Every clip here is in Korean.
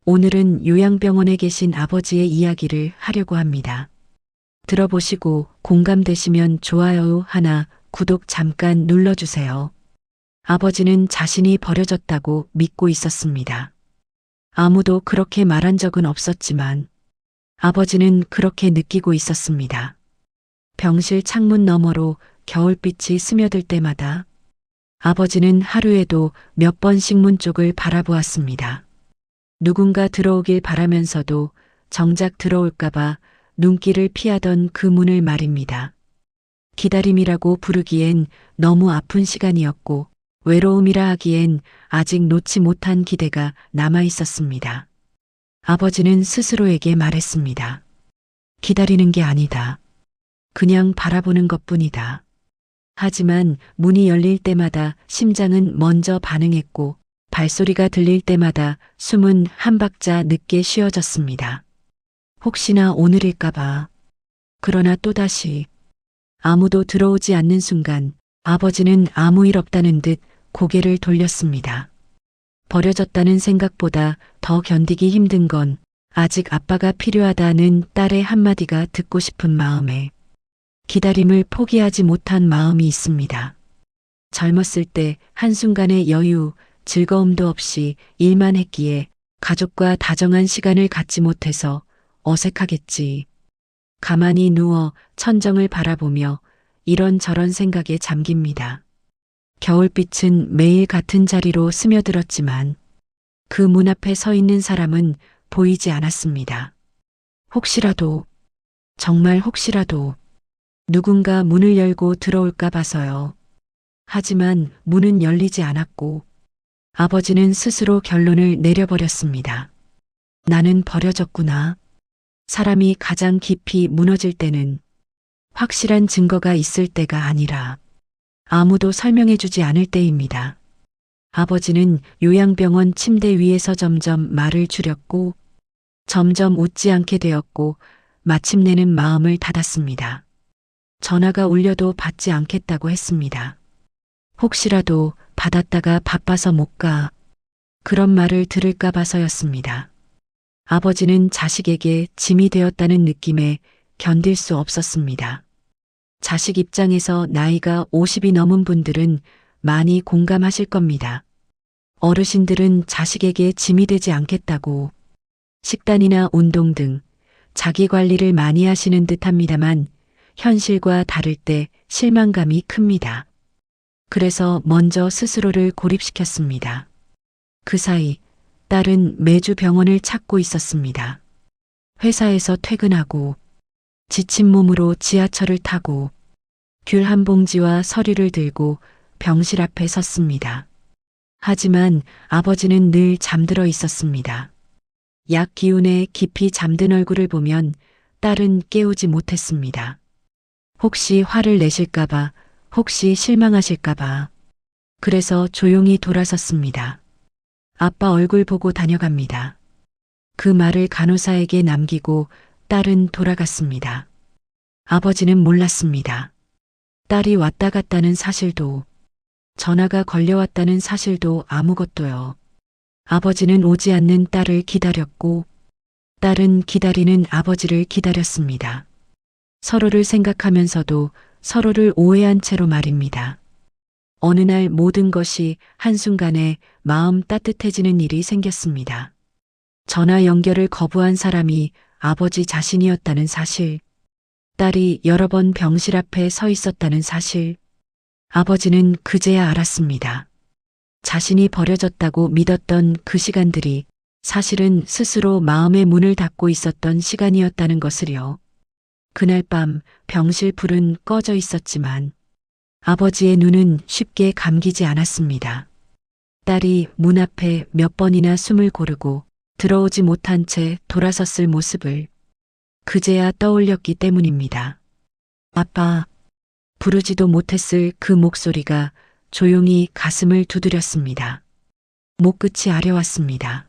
오늘은 요양병원에 계신 아버지의 이야기를 하려고 합니다. 들어보시고 공감되시면 좋아요 하나, 구독 잠깐 눌러주세요. 아버지는 자신이 버려졌다고 믿고 있었습니다. 아무도 그렇게 말한 적은 없었지만 아버지는 그렇게 느끼고 있었습니다. 병실 창문 너머로 겨울빛이 스며들 때마다 아버지는 하루에도 몇 번씩 문 쪽을 바라보았습니다. 누군가 들어오길 바라면서도 정작 들어올까봐 눈길을 피하던 그 문을 말입니다. 기다림이라고 부르기엔 너무 아픈 시간이었고 외로움이라 하기엔 아직 놓지 못한 기대가 남아 있었습니다. 아버지는 스스로에게 말했습니다. 기다리는 게 아니다. 그냥 바라보는 것뿐이다. 하지만 문이 열릴 때마다 심장은 먼저 반응했고 발소리가 들릴 때마다 숨은 한 박자 늦게 쉬어졌습니다. 혹시나 오늘일까봐. 그러나 또다시 아무도 들어오지 않는 순간 아버지는 아무 일 없다는 듯 고개를 돌렸습니다. 버려졌다는 생각보다 더 견디기 힘든 건 아직 아빠가 필요하다는 딸의 한마디가 듣고 싶은 마음에 기다림을 포기하지 못한 마음이 있습니다. 젊었을 때 한순간의 여유, 즐거움도 없이 일만 했기에 가족과 다정한 시간을 갖지 못해서 어색하겠지. 가만히 누워 천정을 바라보며 이런저런 생각에 잠깁니다. 겨울빛은 매일 같은 자리로 스며들었지만 그 문 앞에 서 있는 사람은 보이지 않았습니다. 혹시라도, 정말 혹시라도 누군가 문을 열고 들어올까 봐서요. 하지만 문은 열리지 않았고 아버지는 스스로 결론을 내려버렸습니다. 나는 버려졌구나. 사람이 가장 깊이 무너질 때는 확실한 증거가 있을 때가 아니라 아무도 설명해주지 않을 때입니다. 아버지는 요양병원 침대 위에서 점점 말을 줄였고 점점 웃지 않게 되었고 마침내는 마음을 닫았습니다. 전화가 울려도 받지 않겠다고 했습니다. 혹시라도 받았다가 바빠서 못 가. 그런 말을 들을까 봐서였습니다. 아버지는 자식에게 짐이 되었다는 느낌에 견딜 수 없었습니다. 자식 입장에서 나이가 50이 넘은 분들은 많이 공감하실 겁니다. 어르신들은 자식에게 짐이 되지 않겠다고 식단이나 운동 등 자기 관리를 많이 하시는 듯 합니다만 현실과 다를 때 실망감이 큽니다. 그래서 먼저 스스로를 고립시켰습니다. 그 사이 딸은 매주 병원을 찾고 있었습니다. 회사에서 퇴근하고 지친 몸으로 지하철을 타고 귤 한 봉지와 서류를 들고 병실 앞에 섰습니다. 하지만 아버지는 늘 잠들어 있었습니다. 약 기운에 깊이 잠든 얼굴을 보면 딸은 깨우지 못했습니다. 혹시 화를 내실까봐, 혹시 실망하실까봐. 그래서 조용히 돌아섰습니다. 아빠 얼굴 보고 다녀갑니다. 그 말을 간호사에게 남기고 딸은 돌아갔습니다. 아버지는 몰랐습니다. 딸이 왔다 갔다는 사실도, 전화가 걸려왔다는 사실도 아무것도요. 아버지는 오지 않는 딸을 기다렸고, 딸은 기다리는 아버지를 기다렸습니다. 서로를 생각하면서도 서로를 오해한 채로 말입니다. 어느 날 모든 것이 한순간에 마음 따뜻해지는 일이 생겼습니다. 전화 연결을 거부한 사람이 아버지 자신이었다는 사실, 딸이 여러 번 병실 앞에 서 있었다는 사실, 아버지는 그제야 알았습니다. 자신이 버려졌다고 믿었던 그 시간들이 사실은 스스로 마음의 문을 닫고 있었던 시간이었다는 것을요. 그날 밤 병실 불은 꺼져 있었지만 아버지의 눈은 쉽게 감기지 않았습니다. 딸이 문 앞에 몇 번이나 숨을 고르고 들어오지 못한 채 돌아섰을 모습을 그제야 떠올렸기 때문입니다. 아빠, 부르지도 못했을 그 목소리가 조용히 가슴을 두드렸습니다. 목끝이 아려왔습니다.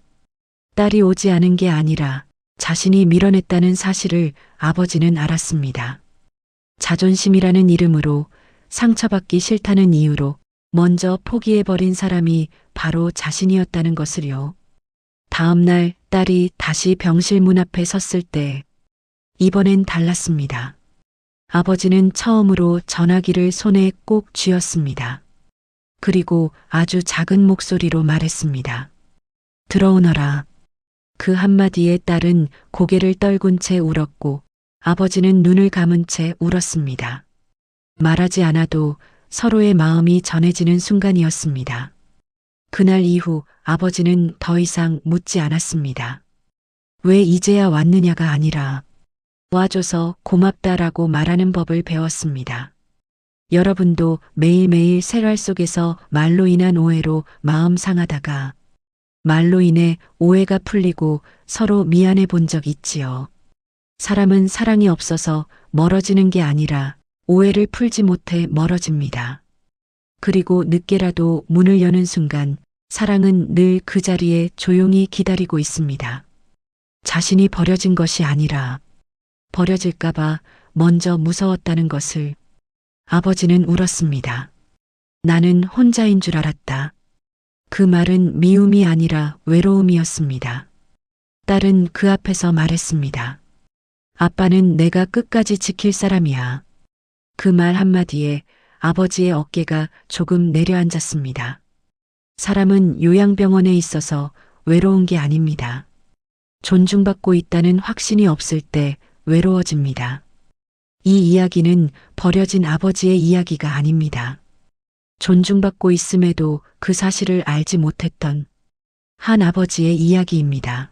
딸이 오지 않은 게 아니라 자신이 밀어냈다는 사실을 아버지는 알았습니다. 자존심이라는 이름으로 상처받기 싫다는 이유로 먼저 포기해버린 사람이 바로 자신이었다는 것을요. 다음 날 딸이 다시 병실 문 앞에 섰을 때 이번엔 달랐습니다. 아버지는 처음으로 전화기를 손에 꼭 쥐었습니다. 그리고 아주 작은 목소리로 말했습니다. 들어오너라. 그 한마디에 딸은 고개를 떨군 채 울었고 아버지는 눈을 감은 채 울었습니다. 말하지 않아도 서로의 마음이 전해지는 순간이었습니다. 그날 이후 아버지는 더 이상 묻지 않았습니다. 왜 이제야 왔느냐가 아니라 와줘서 고맙다라고 말하는 법을 배웠습니다. 여러분도 매일매일 생활 속에서 말로 인한 오해로 마음 상하다가 말로 인해 오해가 풀리고 서로 미안해 본 적 있지요. 사람은 사랑이 없어서 멀어지는 게 아니라 오해를 풀지 못해 멀어집니다. 그리고 늦게라도 문을 여는 순간 사랑은 늘 그 자리에 조용히 기다리고 있습니다. 자신이 버려진 것이 아니라 버려질까봐 먼저 무서웠다는 것을. 아버지는 울었습니다. 나는 혼자인 줄 알았다. 그 말은 미움이 아니라 외로움이었습니다. 딸은 그 앞에서 말했습니다. 아빠는 내가 끝까지 지킬 사람이야. 그 말 한마디에 아버지의 어깨가 조금 내려앉았습니다. 사람은 요양병원에 있어서 외로운 게 아닙니다. 존중받고 있다는 확신이 없을 때 외로워집니다. 이 이야기는 버려진 아버지의 이야기가 아닙니다. 존중받고 있음에도 그 사실을 알지 못했던 한 아버지의 이야기입니다.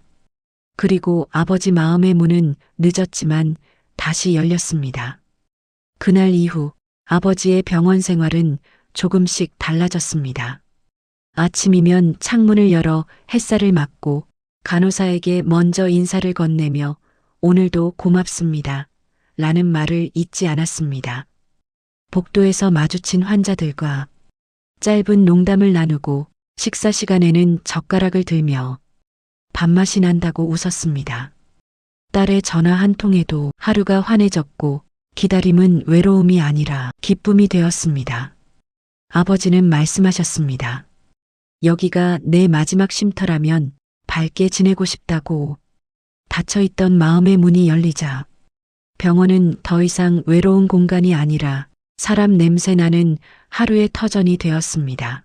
그리고 아버지 마음의 문은 늦었지만 다시 열렸습니다. 그날 이후 아버지의 병원 생활은 조금씩 달라졌습니다. 아침이면 창문을 열어 햇살을 맞고 간호사에게 먼저 인사를 건네며 오늘도 고맙습니다. 라는 말을 잊지 않았습니다. 복도에서 마주친 환자들과 짧은 농담을 나누고 식사 시간에는 젓가락을 들며 밥맛이 난다고 웃었습니다. 딸의 전화 한 통에도 하루가 환해졌고 기다림은 외로움이 아니라 기쁨이 되었습니다. 아버지는 말씀하셨습니다. 여기가 내 마지막 쉼터라면 밝게 지내고 싶다고. 닫혀있던 마음의 문이 열리자 병원은 더 이상 외로운 공간이 아니라 사람 냄새 나는 하루의 터전이 되었습니다.